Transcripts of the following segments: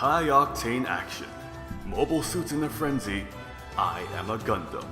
High-octane action. Mobile suits in a frenzy. I am a Gundam.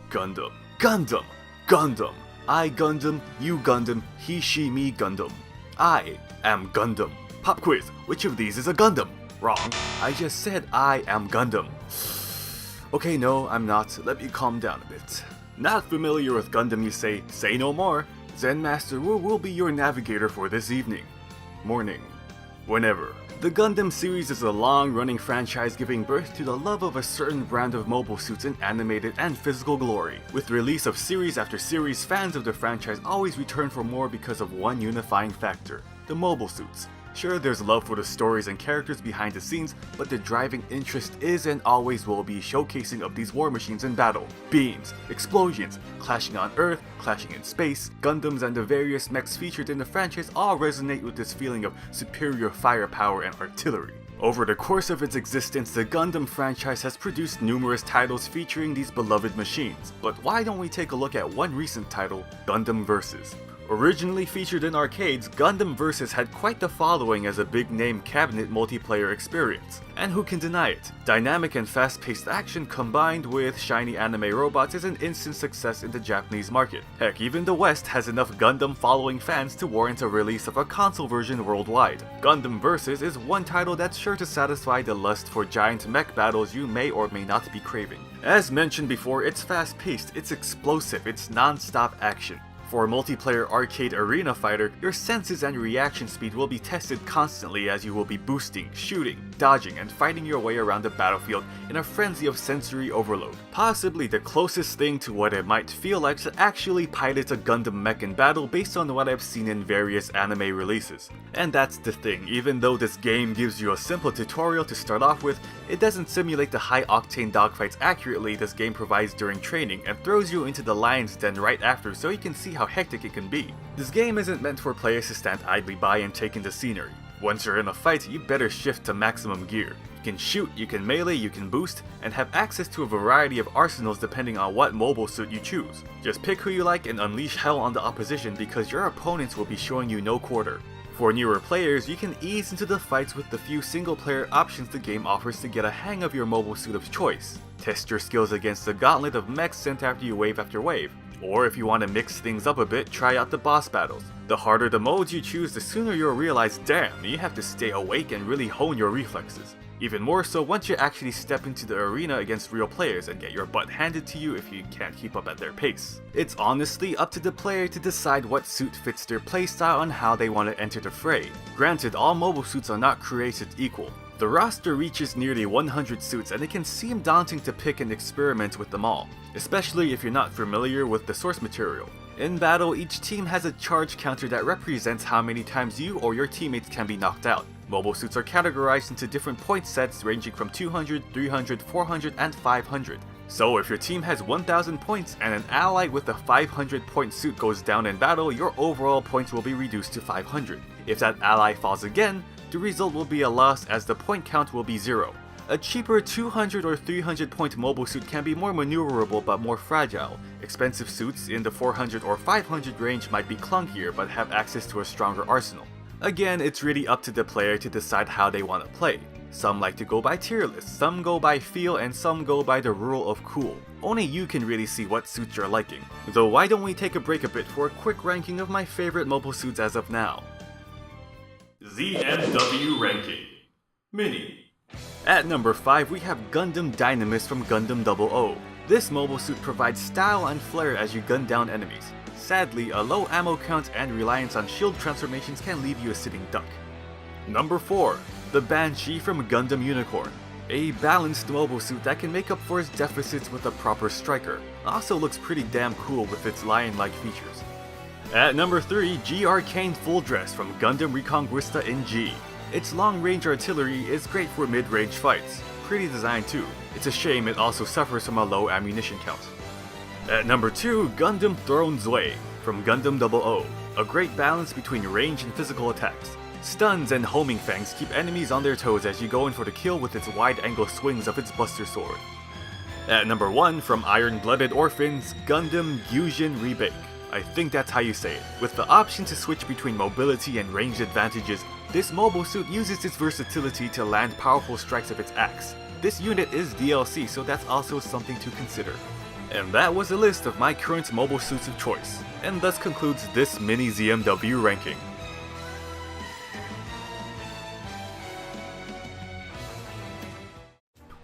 Gundam, Gundam, Gundam. I Gundam, you Gundam, he, she, me Gundam. I am Gundam. Pop quiz, which of these is a Gundam? Wrong, I just said I am Gundam. Okay, no, I'm not. Let me calm down a bit. Not familiar with Gundam, you say? Say no more. ZenMasterWu will be your navigator for this evening. Morning. Whenever. The Gundam series is a long-running franchise giving birth to the love of a certain brand of mobile suits in animated and physical glory. With release of series after series, fans of the franchise always return for more because of one unifying factor: the mobile suits. Sure, there's love for the stories and characters behind the scenes, but the driving interest is and always will be showcasing of these war machines in battle. Beams, explosions, clashing on Earth, clashing in space, Gundams and the various mechs featured in the franchise all resonate with this feeling of superior firepower and artillery. Over the course of its existence, the Gundam franchise has produced numerous titles featuring these beloved machines. But why don't we take a look at one recent title, Gundam Versus. Originally featured in arcades, Gundam Versus had quite the following as a big-name cabinet multiplayer experience. And who can deny it? Dynamic and fast-paced action combined with shiny anime robots is an instant success in the Japanese market. Heck, even the West has enough Gundam-following fans to warrant a release of a console version worldwide. Gundam Versus is one title that's sure to satisfy the lust for giant mech battles you may or may not be craving. As mentioned before, it's fast-paced, it's explosive, it's non-stop action. For a multiplayer arcade arena fighter, your senses and reaction speed will be tested constantly as you will be boosting, shooting, dodging, and fighting your way around the battlefield in a frenzy of sensory overload. Possibly the closest thing to what it might feel like to actually pilot a Gundam mech in battle based on what I've seen in various anime releases. And that's the thing, even though this game gives you a simple tutorial to start off with, it doesn't simulate the high-octane dogfights accurately this game provides during training and throws you into the lion's den right after so you can see how hectic it can be. This game isn't meant for players to stand idly by and take in the scenery. Once you're in a fight, you better shift to maximum gear. You can shoot, you can melee, you can boost, and have access to a variety of arsenals depending on what mobile suit you choose. Just pick who you like and unleash hell on the opposition because your opponents will be showing you no quarter. For newer players, you can ease into the fights with the few single-player options the game offers to get a hang of your mobile suit of choice. Test your skills against the gauntlet of mechs sent after you wave after wave. Or if you want to mix things up a bit, try out the boss battles. The harder the modes you choose, the sooner you'll realize, damn, you have to stay awake and really hone your reflexes. Even more so once you actually step into the arena against real players and get your butt handed to you if you can't keep up at their pace. It's honestly up to the player to decide what suit fits their playstyle and how they want to enter the fray. Granted, all mobile suits are not created equal. The roster reaches nearly 100 suits and it can seem daunting to pick and experiment with them all, especially if you're not familiar with the source material. In battle, each team has a charge counter that represents how many times you or your teammates can be knocked out. Mobile suits are categorized into different point sets ranging from 200, 300, 400, and 500. So if your team has 1000 points and an ally with a 500 point suit goes down in battle, your overall points will be reduced to 500. If that ally falls again, the result will be a loss as the point count will be 0. A cheaper 200 or 300 point mobile suit can be more maneuverable but more fragile. Expensive suits in the 400 or 500 range might be clunkier but have access to a stronger arsenal. Again, it's really up to the player to decide how they want to play. Some like to go by tier lists, some go by feel, and some go by the rule of cool. Only you can really see what suits you're liking. Though why don't we take a break a bit for a quick ranking of my favorite mobile suits as of now. ZMW Ranking Mini. At number 5 we have Gundam Dynamis from Gundam 00. This mobile suit provides style and flair as you gun down enemies. Sadly, a low ammo count and reliance on shield transformations can leave you a sitting duck. Number 4. The Banshee from Gundam Unicorn. A balanced mobile suit that can make up for its deficits with a proper striker. Also looks pretty damn cool with its lion-like features. At number 3, G Arcane Full Dress from Gundam Reconquista in G. Its long-range artillery is great for mid-range fights. Pretty designed too. It's a shame it also suffers from a low ammunition count. At number 2, Gundam Throne Zwei from Gundam 00. A great balance between range and physical attacks. Stuns and homing fangs keep enemies on their toes as you go in for the kill with its wide-angle swings of its Buster Sword. At number 1, from Iron-Blooded Orphans, Gundam Gyujin Rebake. I think that's how you say it. With the option to switch between mobility and ranged advantages, this mobile suit uses its versatility to land powerful strikes of its axe. This unit is DLC, so that's also something to consider. And that was a list of my current mobile suits of choice, and thus concludes this mini ZMW ranking.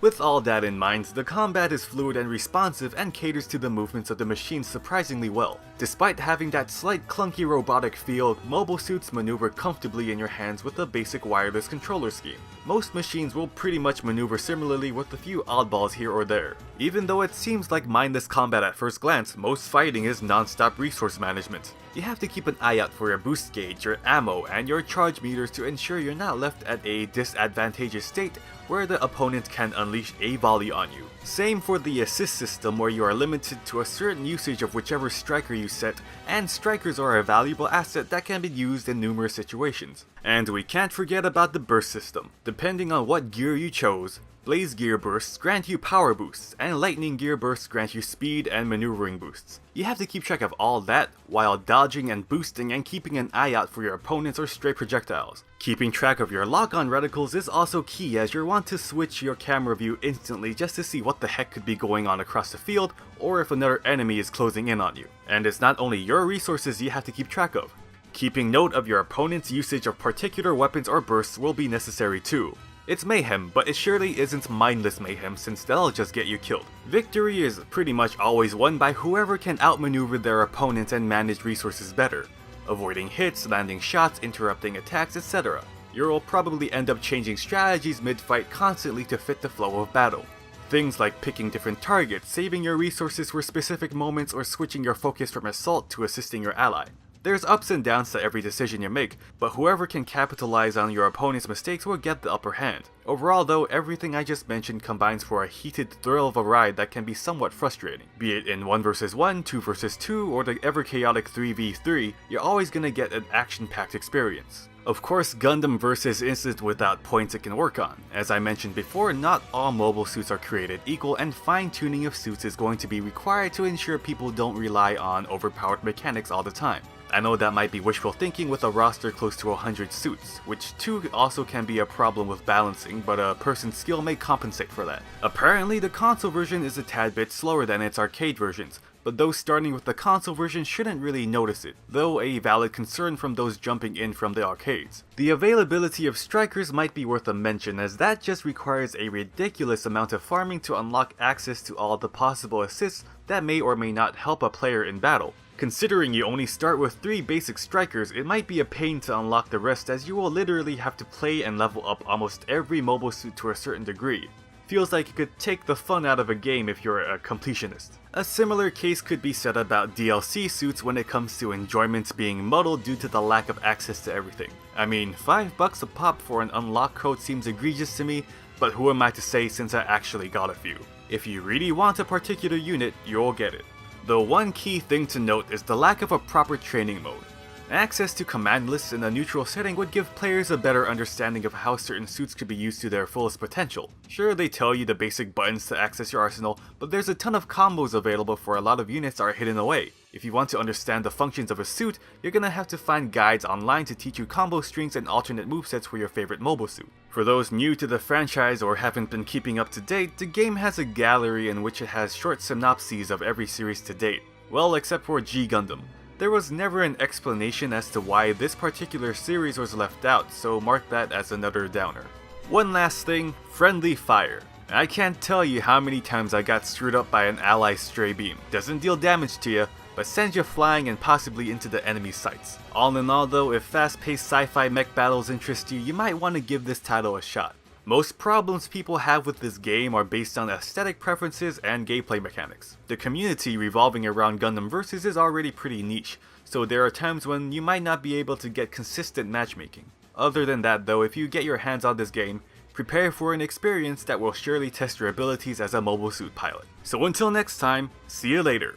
With all that in mind, the combat is fluid and responsive and caters to the movements of the machine surprisingly well. Despite having that slight clunky robotic feel, mobile suits maneuver comfortably in your hands with a basic wireless controller scheme. Most machines will pretty much maneuver similarly with a few oddballs here or there. Even though it seems like mindless combat at first glance, most fighting is non-stop resource management. You have to keep an eye out for your boost gauge, your ammo, and your charge meters to ensure you're not left at a disadvantageous state where the opponent can unleash a volley on you. Same for the assist system, where you are limited to a certain usage of whichever striker you set, and strikers are a valuable asset that can be used in numerous situations. And we can't forget about the burst system. Depending on what gear you chose, Blaze Gear bursts grant you power boosts, and Lightning Gear bursts grant you speed and maneuvering boosts. You have to keep track of all that while dodging and boosting and keeping an eye out for your opponents or stray projectiles. Keeping track of your lock-on reticles is also key, as you'll want to switch your camera view instantly just to see what the heck could be going on across the field or if another enemy is closing in on you. And it's not only your resources you have to keep track of. Keeping note of your opponent's usage of particular weapons or bursts will be necessary too. It's mayhem, but it surely isn't mindless mayhem, since that'll just get you killed. Victory is pretty much always won by whoever can outmaneuver their opponent and manage resources better, avoiding hits, landing shots, interrupting attacks, etc. You'll probably end up changing strategies mid-fight constantly to fit the flow of battle. Things like picking different targets, saving your resources for specific moments, or switching your focus from assault to assisting your ally. There's ups and downs to every decision you make, but whoever can capitalize on your opponent's mistakes will get the upper hand. Overall though, everything I just mentioned combines for a heated thrill of a ride that can be somewhat frustrating. Be it in 1 vs 1, 2 vs 2, or the ever chaotic 3v3, you're always gonna get an action-packed experience. Of course, Gundam Versus isn't without points it can work on. As I mentioned before, not all mobile suits are created equal, and fine-tuning of suits is going to be required to ensure people don't rely on overpowered mechanics all the time. I know that might be wishful thinking with a roster close to 100 suits, which too also can be a problem with balancing, but a person's skill may compensate for that. Apparently the console version is a tad bit slower than its arcade versions, but those starting with the console version shouldn't really notice it, though a valid concern from those jumping in from the arcades. The availability of strikers might be worth a mention, as that just requires a ridiculous amount of farming to unlock access to all the possible assists that may or may not help a player in battle. Considering you only start with 3 basic strikers, it might be a pain to unlock the rest, as you will literally have to play and level up almost every mobile suit to a certain degree. Feels like it could take the fun out of a game if you're a completionist. A similar case could be said about DLC suits when it comes to enjoyment being muddled due to the lack of access to everything. I mean, $5 a pop for an unlock code seems egregious to me, but who am I to say since I actually got a few. If you really want a particular unit, you'll get it. The one key thing to note is the lack of a proper training mode. Access to command lists in a neutral setting would give players a better understanding of how certain suits could be used to their fullest potential. Sure, they tell you the basic buttons to access your arsenal, but there's a ton of combos available for a lot of units that are hidden away. If you want to understand the functions of a suit, you're gonna have to find guides online to teach you combo strings and alternate movesets for your favorite mobile suit. For those new to the franchise or haven't been keeping up to date, the game has a gallery in which it has short synopses of every series to date. Well, except for G Gundam. There was never an explanation as to why this particular series was left out, so mark that as another downer. One last thing, friendly fire. I can't tell you how many times I got screwed up by an ally stray beam. Doesn't deal damage to you, but sends you flying and possibly into the enemy's sights. All in all though, if fast-paced sci-fi mech battles interest you, you might want to give this title a shot. Most problems people have with this game are based on aesthetic preferences and gameplay mechanics. The community revolving around Gundam Versus is already pretty niche, so there are times when you might not be able to get consistent matchmaking. Other than that though, if you get your hands on this game, prepare for an experience that will surely test your abilities as a mobile suit pilot. So until next time, see you later.